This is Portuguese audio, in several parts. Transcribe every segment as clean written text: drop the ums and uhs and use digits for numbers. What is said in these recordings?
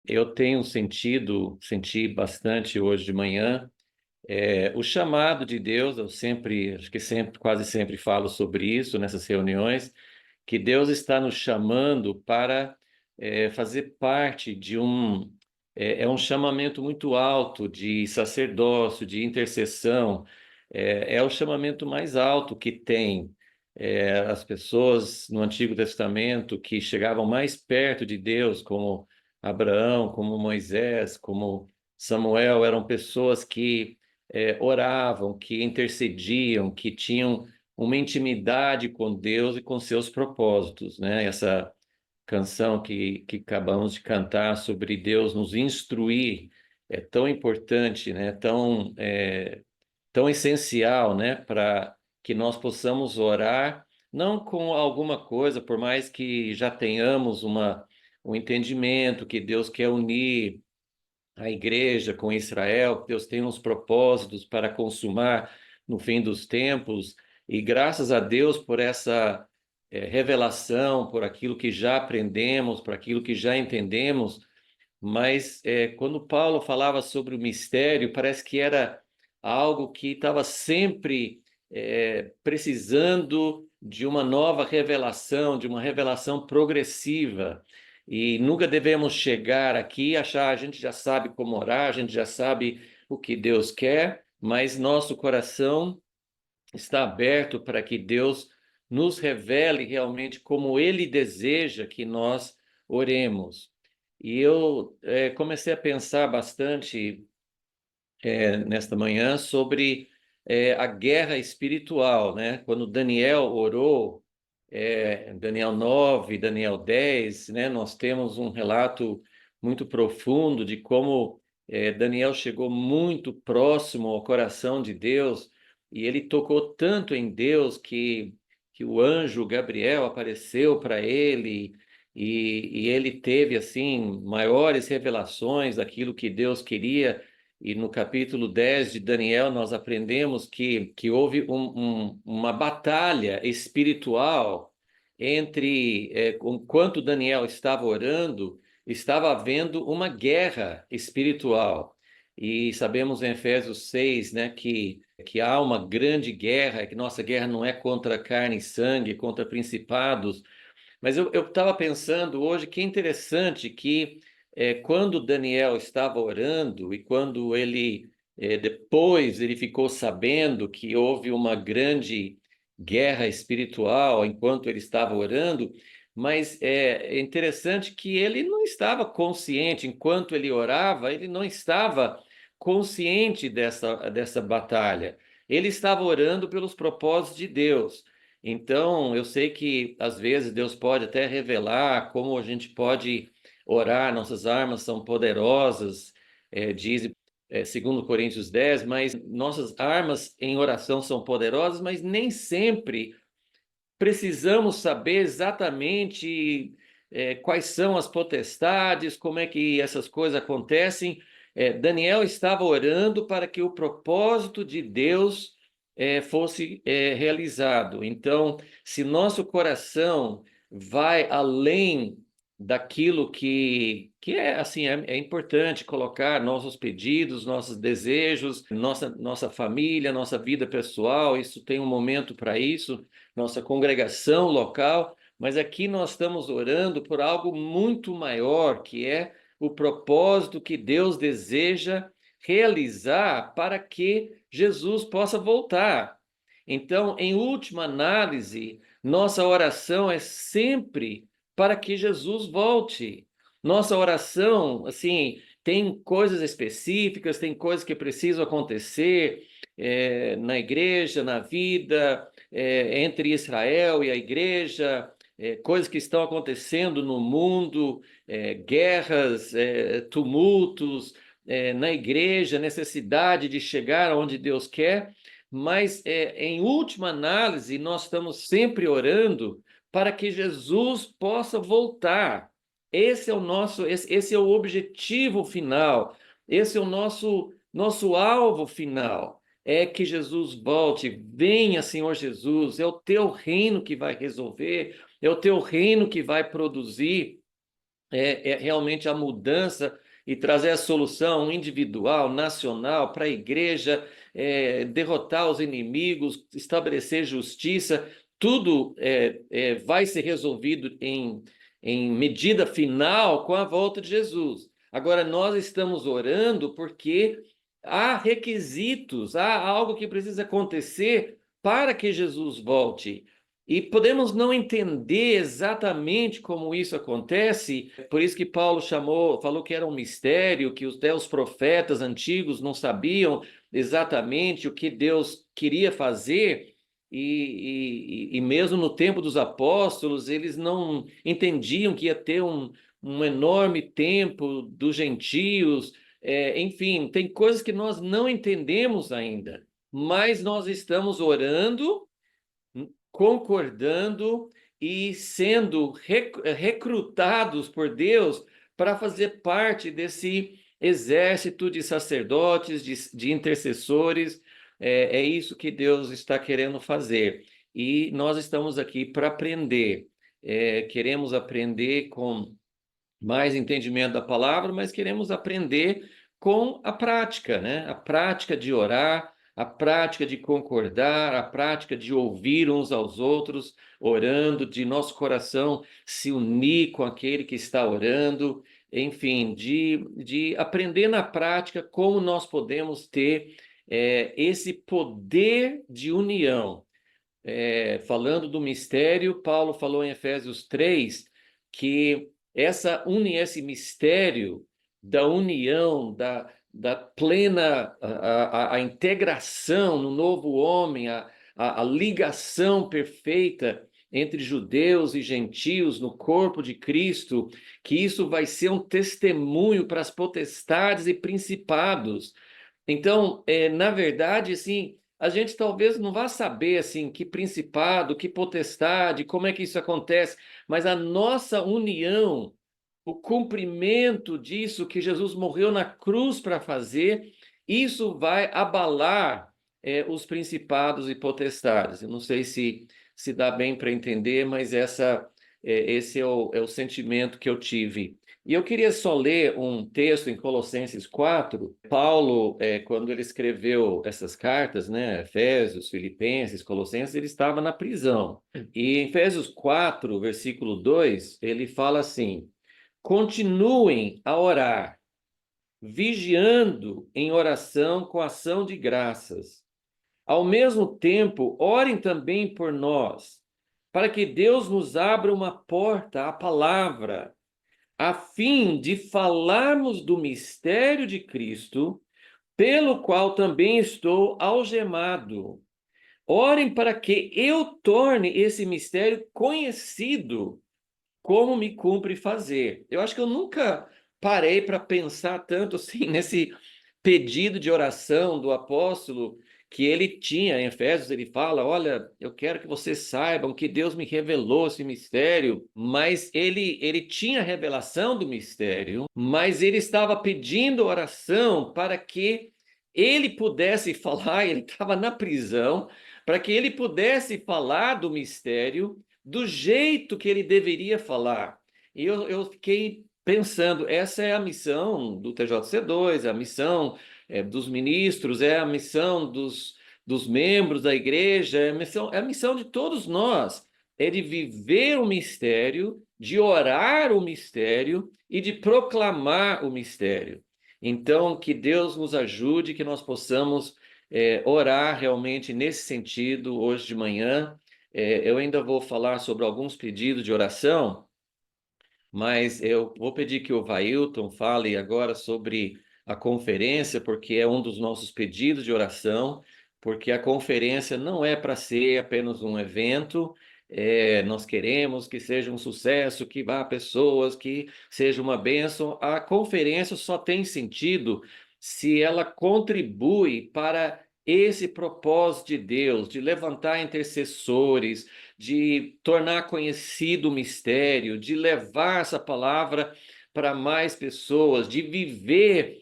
eu tenho senti bastante hoje de manhã, o chamado de Deus. Eu sempre, acho que sempre, quase sempre falo sobre isso nessas reuniões, que Deus está nos chamando para fazer parte de um chamamento muito alto de sacerdócio, de intercessão. É o chamamento mais alto que tem. As pessoas no Antigo Testamento que chegavam mais perto de Deus, como Abraão, como Moisés, como Samuel, eram pessoas que oravam, que intercediam, que tinham uma intimidade com Deus e com seus propósitos, né? Essa canção que acabamos de cantar sobre Deus nos instruir é tão importante, né? Tão essencial, né? Para que nós possamos orar, não com alguma coisa, por mais que já tenhamos um entendimento que Deus quer unir a igreja com Israel, que Deus tem uns propósitos para consumar no fim dos tempos, e graças a Deus por essa revelação, por aquilo que já aprendemos, por aquilo que já entendemos. Mas quando Paulo falava sobre o mistério, parece que era algo que estava sempre precisando de uma nova revelação, de uma revelação progressiva. E nunca devemos chegar aqui e achar a gente já sabe como orar, a gente já sabe o que Deus quer, mas nosso coração está aberto para que Deus nos revele realmente como Ele deseja que nós oremos. E eu comecei a pensar bastante nesta manhã sobre a guerra espiritual, né? Quando Daniel orou, Daniel 9, Daniel 10, né? Nós temos um relato muito profundo de como Daniel chegou muito próximo ao coração de Deus e ele tocou tanto em Deus que o anjo Gabriel apareceu para ele e ele teve assim maiores revelações daquilo que Deus queria. E no capítulo 10 de Daniel, nós aprendemos que houve uma batalha espiritual entre, enquanto Daniel estava orando, estava havendo uma guerra espiritual. E sabemos em Efésios 6, né, que há uma grande guerra, que nossa guerra não é contra carne e sangue, contra principados, mas eu estava pensando hoje que é interessante que quando Daniel estava orando e quando depois ele ficou sabendo que houve uma grande guerra espiritual enquanto ele estava orando, mas é interessante que ele não estava consciente, enquanto ele orava, ele não estava consciente dessa batalha. Ele estava orando pelos propósitos de Deus. Então, eu sei que às vezes Deus pode até revelar como a gente pode orar, nossas armas são poderosas, diz segundo Coríntios 10, mas nossas armas em oração são poderosas, mas nem sempre precisamos saber exatamente quais são as potestades, como é que essas coisas acontecem. Daniel estava orando para que o propósito de Deus fosse realizado. Então, se nosso coração vai além daquilo que é assim, é importante colocar nossos pedidos, nossos desejos, nossa família, nossa vida pessoal, isso tem um momento para isso, nossa congregação local, mas aqui nós estamos orando por algo muito maior, que é o propósito que Deus deseja realizar para que Jesus possa voltar. Então, em última análise, nossa oração é sempre para que Jesus volte. Nossa oração, assim, tem coisas específicas, tem coisas que precisam acontecer na igreja, na vida, entre Israel e a igreja, coisas que estão acontecendo no mundo, guerras, tumultos, na igreja, necessidade de chegar onde Deus quer, mas em última análise, nós estamos sempre orando para que Jesus possa voltar. Esse é o nosso, esse é o objetivo final, esse é o nosso alvo final. É que Jesus volte, venha, Senhor Jesus, é o teu reino que vai resolver, é o teu reino que vai produzir é realmente a mudança e trazer a solução individual, nacional, para a igreja, derrotar os inimigos, estabelecer justiça, tudo vai ser resolvido em medida final com a volta de Jesus. Agora, nós estamos orando porque há requisitos, há algo que precisa acontecer para que Jesus volte. E podemos não entender exatamente como isso acontece, por isso que Paulo falou que era um mistério, que até os profetas antigos não sabiam exatamente o que Deus queria fazer, e mesmo no tempo dos apóstolos, eles não entendiam que ia ter um enorme tempo dos gentios, enfim, tem coisas que nós não entendemos ainda, mas nós estamos orando, concordando e sendo recrutados por Deus para fazer parte desse exército de sacerdotes, de intercessores. É isso que Deus está querendo fazer. E nós estamos aqui para aprender. Queremos aprender com mais entendimento da palavra, mas queremos aprender com a prática, né? A prática de orar, a prática de concordar, a prática de ouvir uns aos outros, orando, de nosso coração se unir com aquele que está orando, enfim, de aprender na prática como nós podemos ter esse poder de união. Falando do mistério, Paulo falou em Efésios 3 que esse mistério da união, da plena a integração no novo homem, a ligação perfeita entre judeus e gentios no corpo de Cristo, que isso vai ser um testemunho para as potestades e principados. Então, na verdade, assim, a gente talvez não vá saber assim que principado, que potestade, como é que isso acontece, mas a nossa união, o cumprimento disso que Jesus morreu na cruz para fazer, isso vai abalar os principados e potestades. Eu não sei se dá bem para entender, mas esse é o sentimento que eu tive. E eu queria só ler um texto em Colossenses 4. Paulo, quando ele escreveu essas cartas, né, Efésios, Filipenses, Colossenses, ele estava na prisão. E em Efésios 4, versículo 2, ele fala assim: continuem a orar, vigiando em oração com ação de graças. Ao mesmo tempo, orem também por nós, para que Deus nos abra uma porta à palavra, a fim de falarmos do mistério de Cristo, pelo qual também estou algemado. Orem para que eu torne esse mistério conhecido, como me cumpre fazer. Eu acho que eu nunca parei para pensar tanto assim nesse pedido de oração do apóstolo que ele tinha em Efésios. Ele fala: olha, eu quero que vocês saibam que Deus me revelou esse mistério, mas ele tinha a revelação do mistério, mas ele estava pedindo oração para que ele pudesse falar. Ele estava na prisão, para que ele pudesse falar do mistério do jeito que ele deveria falar. E eu fiquei pensando, essa é a missão do TJC2, a missão dos ministros, é a missão dos membros da igreja, é a missão de todos nós, é de viver o mistério, de orar o mistério e de proclamar o mistério. Então, que Deus nos ajude, que nós possamos orar realmente nesse sentido hoje de manhã. Eu ainda vou falar sobre alguns pedidos de oração, mas eu vou pedir que o Vailton fale agora sobre a conferência, porque é um dos nossos pedidos de oração, porque a conferência não é para ser apenas um evento. Nós queremos que seja um sucesso, que vá pessoas, que seja uma bênção. A conferência só tem sentido se ela contribui para esse propósito de Deus, de levantar intercessores, de tornar conhecido o mistério, de levar essa palavra para mais pessoas, de viver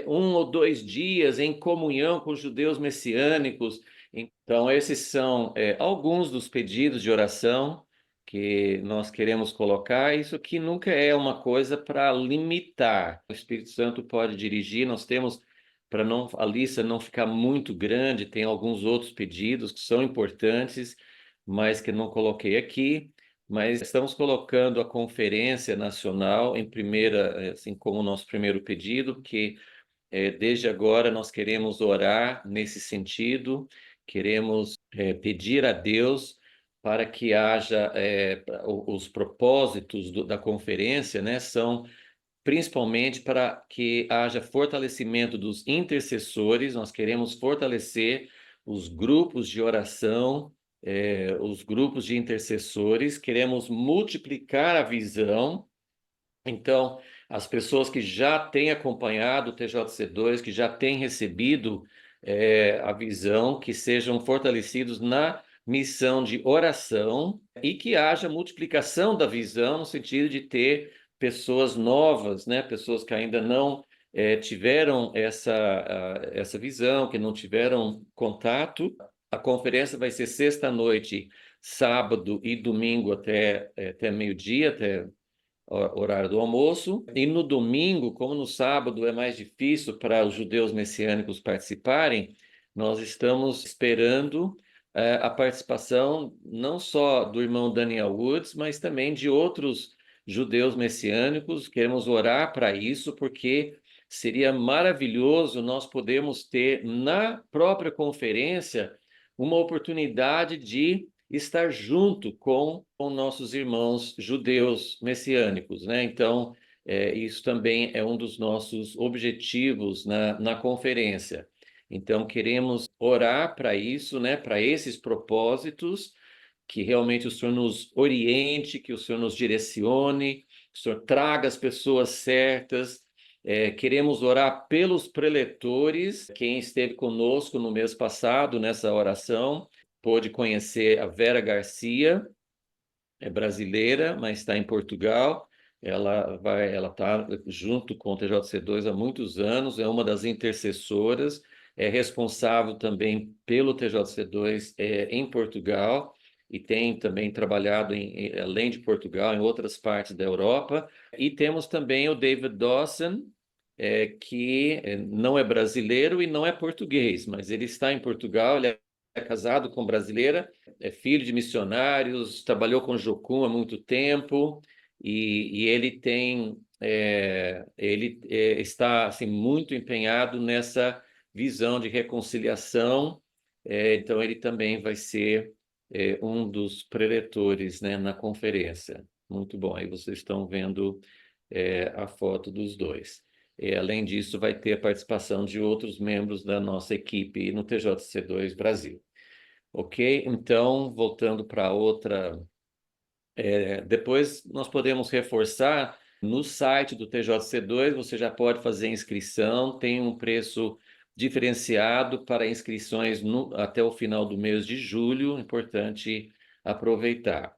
1 ou 2 dias em comunhão com os judeus messiânicos. Então, esses são alguns dos pedidos de oração que nós queremos colocar, isso aqui nunca é uma coisa para limitar. O Espírito Santo pode dirigir, nós temos, para não a lista não ficar muito grande, tem alguns outros pedidos que são importantes, mas que não coloquei aqui. Mas estamos colocando a Conferência Nacional em primeira, assim como o nosso primeiro pedido, que desde agora nós queremos orar nesse sentido, queremos pedir a Deus para que haja os propósitos da conferência, né, são principalmente para que haja fortalecimento dos intercessores. Nós queremos fortalecer os grupos de oração, os grupos de intercessores, queremos multiplicar a visão. Então, as pessoas que já têm acompanhado o TJC2, que já têm recebido a visão, que sejam fortalecidos na missão de oração e que haja multiplicação da visão, no sentido de ter pessoas novas, né? Pessoas que ainda não tiveram essa visão, que não tiveram contato. A conferência vai ser sexta-noite, sábado e domingo até meio-dia, até horário do almoço, e no domingo, como no sábado é mais difícil para os judeus messiânicos participarem, nós estamos esperando a participação não só do irmão Daniel Woods, mas também de outros judeus messiânicos. Queremos orar para isso, porque seria maravilhoso nós podermos ter na própria conferência uma oportunidade de estar junto com nossos irmãos judeus messiânicos, né? Então, isso também é um dos nossos objetivos na conferência. Então, queremos orar para isso, né? Para esses propósitos, que realmente o Senhor nos oriente, que o Senhor nos direcione, que o Senhor traga as pessoas certas. Queremos orar pelos preletores, quem esteve conosco no mês passado nessa oração, pôde conhecer a Vera Garcia, é brasileira, mas está em Portugal. Ela está junto com o TJC2 há muitos anos, é uma das intercessoras, é responsável também pelo TJC2 em Portugal e tem também trabalhado além de Portugal em outras partes da Europa. E temos também o David Dawson, que não é brasileiro e não é português, mas ele está em Portugal, ele é casado com brasileira, é filho de missionários, trabalhou com Jocum há muito tempo e ele está assim muito empenhado nessa visão de reconciliação. Então ele também vai ser um dos preletores, né, na conferência. Muito bom. Aí vocês estão vendo a foto dos dois. Além disso, vai ter a participação de outros membros da nossa equipe no TJC2 Brasil. Ok? Então, voltando para outra. Depois, nós podemos reforçar no site do TJC2, você já pode fazer inscrição, tem um preço diferenciado para inscrições até o final do mês de julho, importante aproveitar.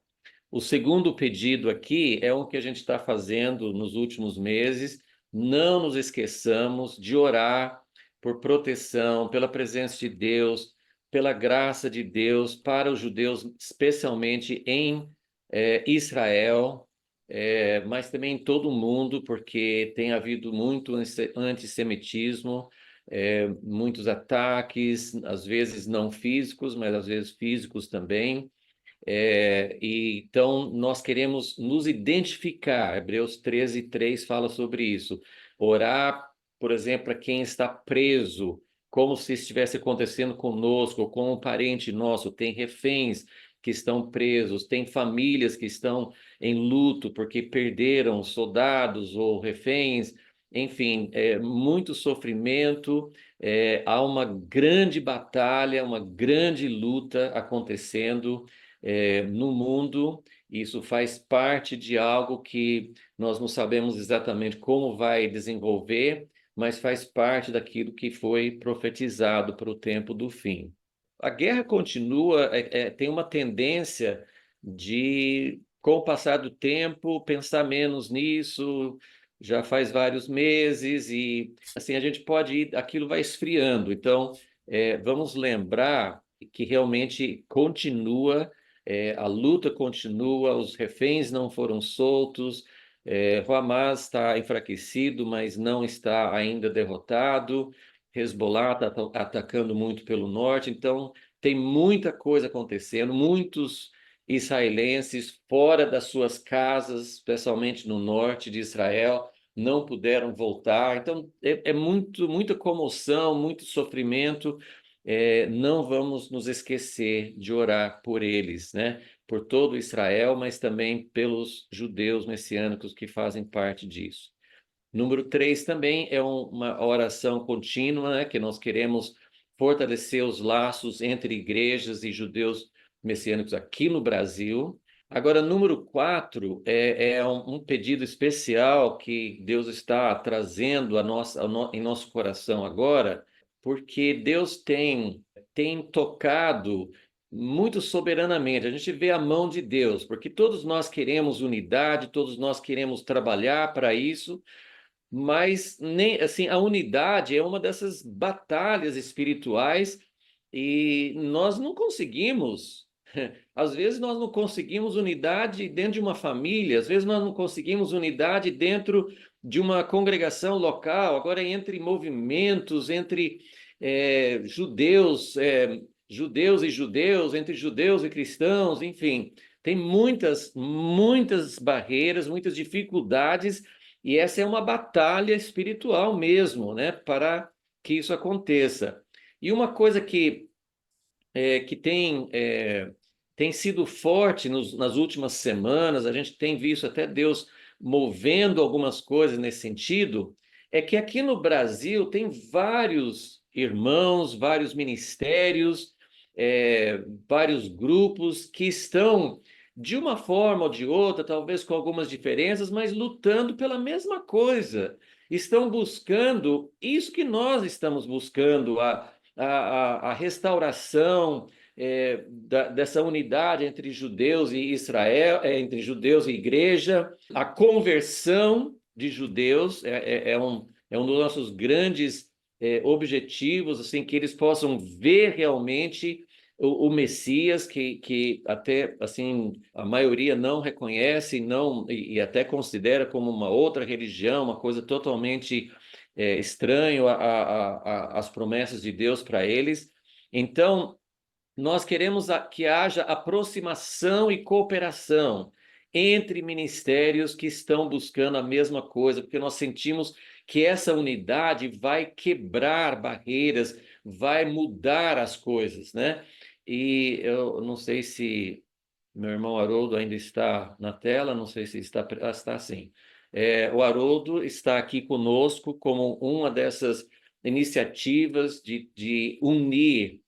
O segundo pedido aqui é o que a gente está fazendo nos últimos meses. Não nos esqueçamos de orar por proteção, pela presença de Deus, pela graça de Deus para os judeus, especialmente em Israel, mas também em todo o mundo, porque tem havido muito antissemitismo, muitos ataques, às vezes não físicos, mas às vezes físicos também. Então, nós queremos nos identificar. Hebreus 13:3 fala sobre isso. Orar, por exemplo, para quem está preso, como se estivesse acontecendo conosco, ou com um parente nosso. Tem reféns que estão presos, tem famílias que estão em luto porque perderam soldados ou reféns. Enfim, muito sofrimento, há uma grande batalha, uma grande luta acontecendo no mundo. Isso faz parte de algo que nós não sabemos exatamente como vai desenvolver, mas faz parte daquilo que foi profetizado para o tempo do fim. A guerra continua, tem uma tendência de, com o passar do tempo, pensar menos nisso. Já faz vários meses e assim a gente pode ir, aquilo vai esfriando. Então, vamos lembrar que realmente continua a luta continua, os reféns não foram soltos, o Hamas está enfraquecido, mas não está ainda derrotado, Hezbollah está atacando muito pelo norte, então tem muita coisa acontecendo, muitos israelenses fora das suas casas, especialmente no norte de Israel, não puderam voltar. Então, muita comoção, muito sofrimento. Não vamos nos esquecer de orar por eles, né? Por todo Israel, mas também pelos judeus messiânicos que fazem parte disso. Número 3 também é uma oração contínua, né? Que nós queremos fortalecer os laços entre igrejas e judeus messiânicos aqui no Brasil. Agora, número 4 é um pedido especial que Deus está trazendo em nosso coração agora, porque Deus tem tocado muito soberanamente. A gente vê a mão de Deus, porque todos nós queremos unidade, todos nós queremos trabalhar para isso, mas nem assim a unidade é uma dessas batalhas espirituais e nós não conseguimos. Às vezes nós não conseguimos unidade dentro de uma família, às vezes nós não conseguimos unidade dentro de uma congregação local, agora entre movimentos, entre judeus e judeus, entre judeus e cristãos, enfim, tem muitas barreiras, muitas dificuldades e essa é uma batalha espiritual mesmo, né, para que isso aconteça. E uma coisa que tem sido forte nas últimas semanas, a gente tem visto até Deus movendo algumas coisas nesse sentido, é que aqui no Brasil tem vários irmãos, vários ministérios, vários grupos que estão de uma forma ou de outra, talvez com algumas diferenças, mas lutando pela mesma coisa. Estão buscando isso que nós estamos buscando, a restauração dessa unidade entre judeus e Israel, entre judeus e igreja, a conversão de judeus é um dos nossos grandes objetivos, assim, que eles possam ver realmente o Messias, que até assim a maioria não reconhece, não e até considera como uma outra religião, uma coisa totalmente estranho às promessas de Deus para eles. Então, nós queremos que haja aproximação e cooperação entre ministérios que estão buscando a mesma coisa, porque nós sentimos que essa unidade vai quebrar barreiras, vai mudar as coisas, né? E eu não sei se meu irmão Haroldo ainda está na tela, não sei se está sim. O Haroldo está aqui conosco como uma dessas iniciativas de unir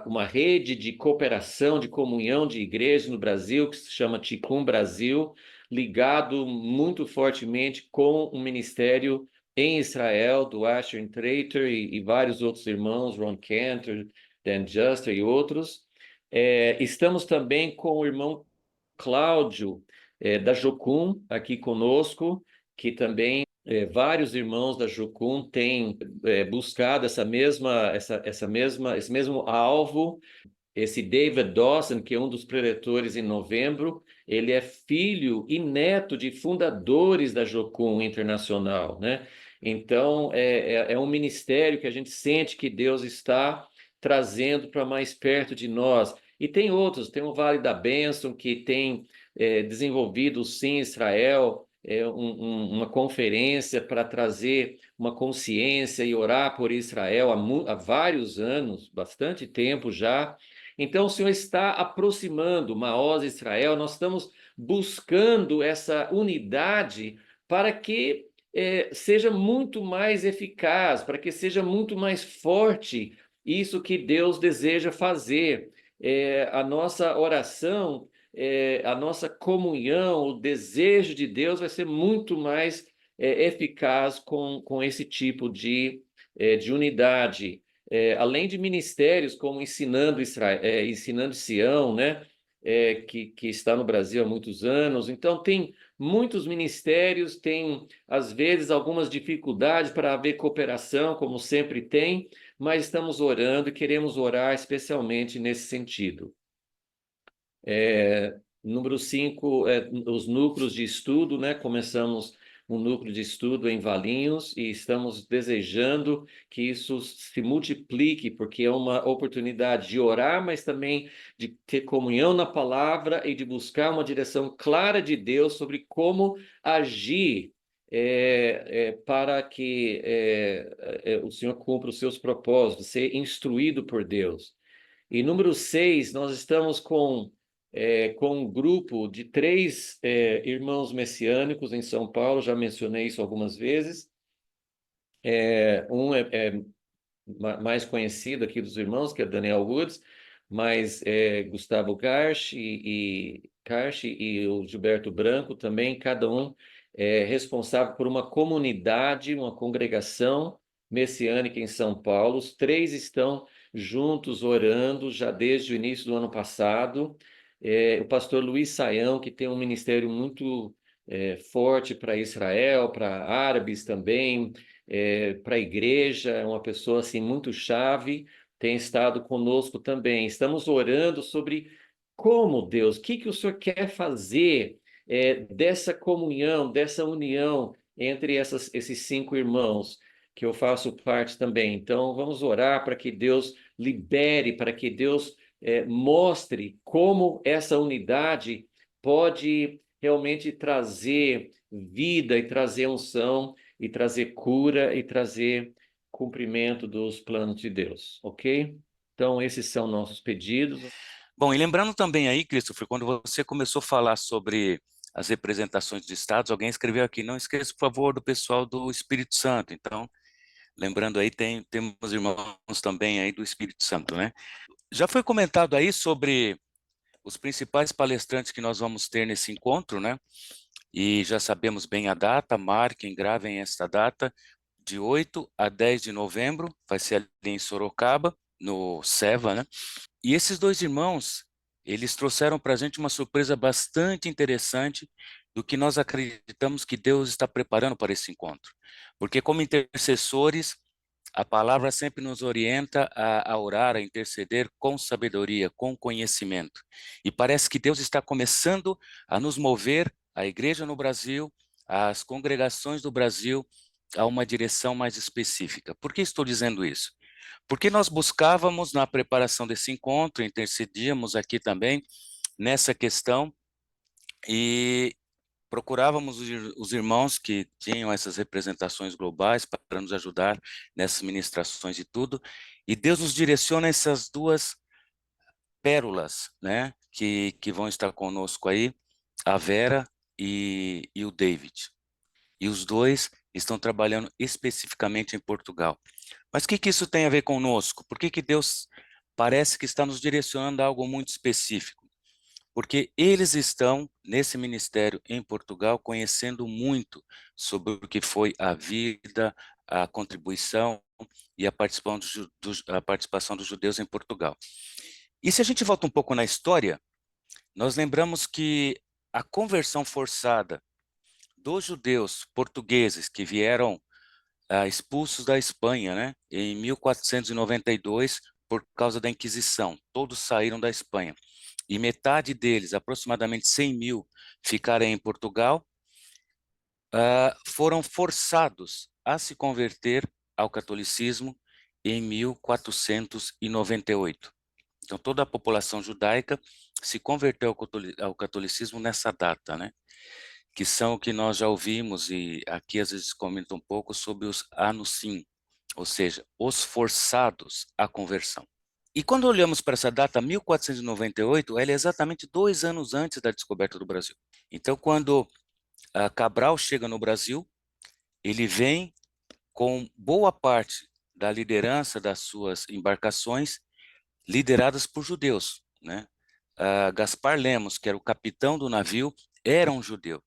uma rede de cooperação, de comunhão de igrejas no Brasil, que se chama Ticum Brasil, ligado muito fortemente com um ministério em Israel, do Asher Treiter e vários outros irmãos, Ron Cantor, Dan Juster e outros. Estamos também com o irmão Cláudio, da Jocum, aqui conosco, que também vários irmãos da Jocum têm buscado esse mesmo alvo. Esse David Dawson, que é um dos preletores em novembro, ele é filho e neto de fundadores da Jocum Internacional, né? Então, é um ministério que a gente sente que Deus está trazendo para mais perto de nós. E tem outros, tem o Vale da Bênção, que tem desenvolvido o Sim Israel, uma conferência para trazer uma consciência e orar por Israel há vários anos, bastante tempo já. Então, o Senhor está aproximando Maós e Israel, nós estamos buscando essa unidade para que seja muito mais eficaz, para que seja muito mais forte isso que Deus deseja fazer. A nossa oração, a nossa comunhão, o desejo de Deus vai ser muito mais eficaz com esse tipo de unidade. Além de ministérios como Ensinando Sião, né? Que está no Brasil há muitos anos. Então, tem muitos ministérios, tem, às vezes, algumas dificuldades para haver cooperação, como sempre tem, mas estamos orando e queremos orar especialmente nesse sentido. Número 5, os núcleos de estudo, né? Começamos um núcleo de estudo em Valinhos e estamos desejando que isso se multiplique, porque é uma oportunidade de orar, mas também de ter comunhão na palavra e de buscar uma direção clara de Deus sobre como agir para que o Senhor cumpra os seus propósitos, ser instruído por Deus. E número 6, nós estamos com um grupo de 3 irmãos messiânicos em São Paulo, já mencionei isso algumas vezes. Um é mais conhecido aqui dos irmãos, que é Daniel Woods, mas Gustavo Karch e o Gilberto Branco também, cada um é responsável por uma comunidade, uma congregação messiânica em São Paulo. Os 3 estão juntos orando já desde o início do ano passado. O pastor Luiz Saião, que tem um ministério muito forte para Israel, para árabes também, para a igreja, é uma pessoa assim muito chave, tem estado conosco também. Estamos orando sobre como Deus, o que o Senhor quer fazer dessa comunhão, dessa união entre esses 5 irmãos que eu faço parte também. Então, vamos orar para que Deus libere, para que Deus mostre como essa unidade pode realmente trazer vida e trazer unção e trazer cura e trazer cumprimento dos planos de Deus, ok? Então, esses são nossos pedidos. Bom, e lembrando também aí, Christopher, quando você começou a falar sobre as representações de estados, alguém escreveu aqui, não esqueça, por favor, do pessoal do Espírito Santo. Então, lembrando aí, temos irmãos também aí do Espírito Santo, né? Já foi comentado aí sobre os principais palestrantes que nós vamos ter nesse encontro, né? E já sabemos bem a data, marquem, gravem esta data, de 8 a 10 de novembro, vai ser ali em Sorocaba, no SEVA, né? E esses 2 irmãos, eles trouxeram para a gente uma surpresa bastante interessante do que nós acreditamos que Deus está preparando para esse encontro. Porque como intercessores, a palavra sempre nos orienta a orar, a interceder com sabedoria, com conhecimento. E parece que Deus está começando a nos mover, a igreja no Brasil, as congregações do Brasil, a uma direção mais específica. Por que estou dizendo isso? Porque nós buscávamos na preparação desse encontro, intercedíamos aqui também nessa questão e procurávamos os irmãos que tinham essas representações globais para nos ajudar nessas ministrações e tudo, e Deus nos direciona essas 2 pérolas, né, que vão estar conosco aí, a Vera e o David. E os 2 estão trabalhando especificamente em Portugal. Mas o que isso tem a ver conosco? Por que Deus parece que está nos direcionando a algo muito específico? Porque eles estão nesse ministério em Portugal conhecendo muito sobre o que foi a vida, a contribuição e a participação dos judeus em Portugal. E se a gente volta um pouco na história, nós lembramos que a conversão forçada dos judeus portugueses que vieram expulsos da Espanha, né, em 1492, por causa da Inquisição. Todos saíram da Espanha. E metade deles, aproximadamente 100 mil, ficaram em Portugal, foram forçados a se converter ao catolicismo em 1498. Então, toda a população judaica se converteu ao catolicismo nessa data, né? Que são o que nós já ouvimos, e aqui às vezes comenta um pouco sobre os anusim, ou seja, os forçados à conversão. E quando olhamos para essa data, 1498, ela é exatamente 2 anos antes da descoberta do Brasil. Então, quando Cabral chega no Brasil, ele vem com boa parte da liderança das suas embarcações lideradas por judeus, né? Gaspar Lemos, que era o capitão do navio, era um judeu.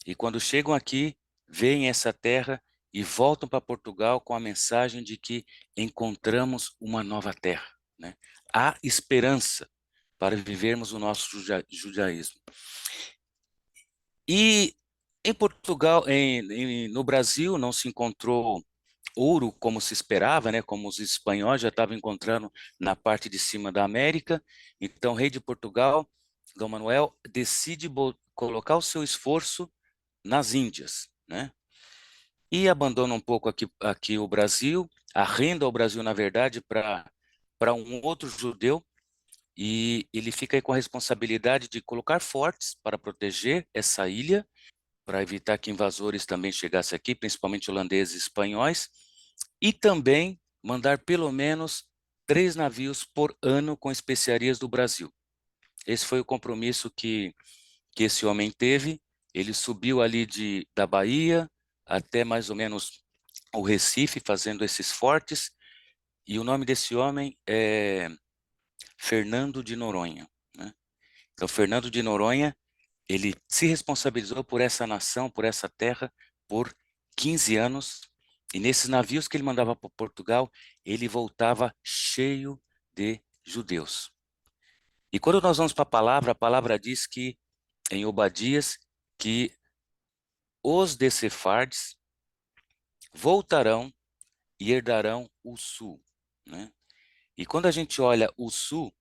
E quando chegam aqui, veem essa terra e voltam para Portugal com a mensagem de que encontramos uma nova terra, né? Há esperança para vivermos o nosso judaísmo. E em Portugal, no Brasil, não se encontrou ouro como se esperava, né? Como os espanhóis já estavam encontrando na parte de cima da América. Então, o rei de Portugal Dom Manuel decide colocar o seu esforço nas Índias, né? E abandona um pouco aqui o Brasil, arrenda o Brasil, na verdade, para um outro judeu, e ele fica aí com a responsabilidade de colocar fortes para proteger essa ilha, para evitar que invasores também chegassem aqui, principalmente holandeses e espanhóis, e também mandar pelo menos 3 navios por ano com especiarias do Brasil. Esse foi o compromisso que esse homem teve. Ele subiu ali da Bahia até mais ou menos o Recife, fazendo esses fortes, e o nome desse homem é Fernando de Noronha, né? Então, Fernando de Noronha, ele se responsabilizou por essa nação, por essa terra, por 15 anos, e nesses navios que ele mandava para Portugal, ele voltava cheio de judeus. E quando nós vamos para a palavra diz que, em Obadias, que os de Sefardes voltarão e herdarão o sul, né? E quando a gente olha o sul,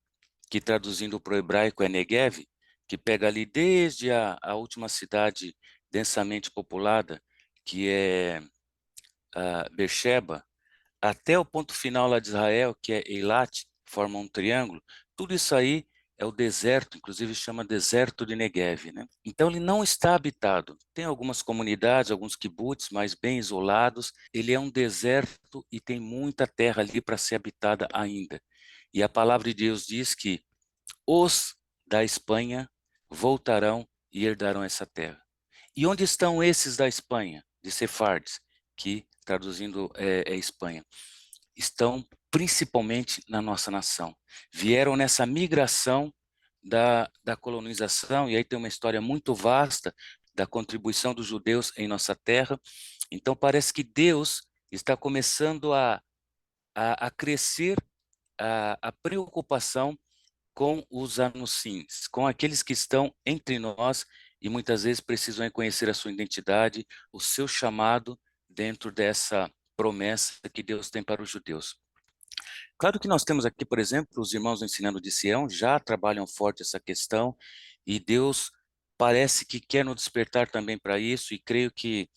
que traduzindo para o hebraico é Negev, que pega ali desde a última cidade densamente populada, que é Beersheba, até o ponto final lá de Israel, que é Eilat, forma um triângulo, tudo isso aí é o deserto, inclusive chama deserto de Negev, né? Então ele não está habitado. Tem algumas comunidades, alguns kibbutz, mas bem isolados. Ele é um deserto e tem muita terra ali para ser habitada ainda. E a palavra de Deus diz que os da Espanha voltarão e herdarão essa terra. E onde estão esses da Espanha, de Sefardes, que traduzindo é Espanha? Estão principalmente na nossa nação. Vieram nessa migração da colonização, e aí tem uma história muito vasta da contribuição dos judeus em nossa terra. Então parece que Deus está começando a crescer a preocupação com os anunciantes, com aqueles que estão entre nós e muitas vezes precisam reconhecer a sua identidade, o seu chamado dentro dessa promessa que Deus tem para os judeus. Claro que nós temos aqui, por exemplo, os irmãos do Ensinando de Sião já trabalham forte essa questão, e Deus parece que quer nos despertar também para isso, e creio que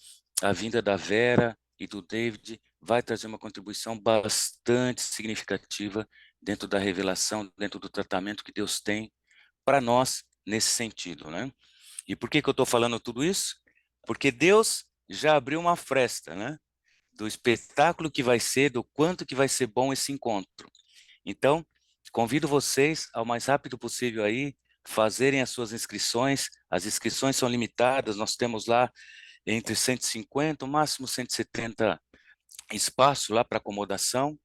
a vinda da Vera e do David vai trazer uma contribuição bastante significativa dentro da revelação, dentro do tratamento que Deus tem para nós nesse sentido, né? E por que eu estou falando tudo isso? Porque Deus já abriu uma fresta, né? Do espetáculo que vai ser, do quanto que vai ser bom esse encontro. Então, convido vocês ao mais rápido possível aí fazerem as suas inscrições. As inscrições são limitadas, nós temos lá entre 150, o máximo 170 espaço lá para acomodação.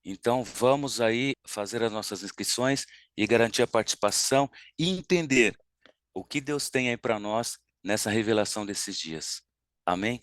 Então, vamos aí fazer as nossas inscrições e garantir a participação e entender o que Deus tem aí para nós nessa revelação desses dias. Amém?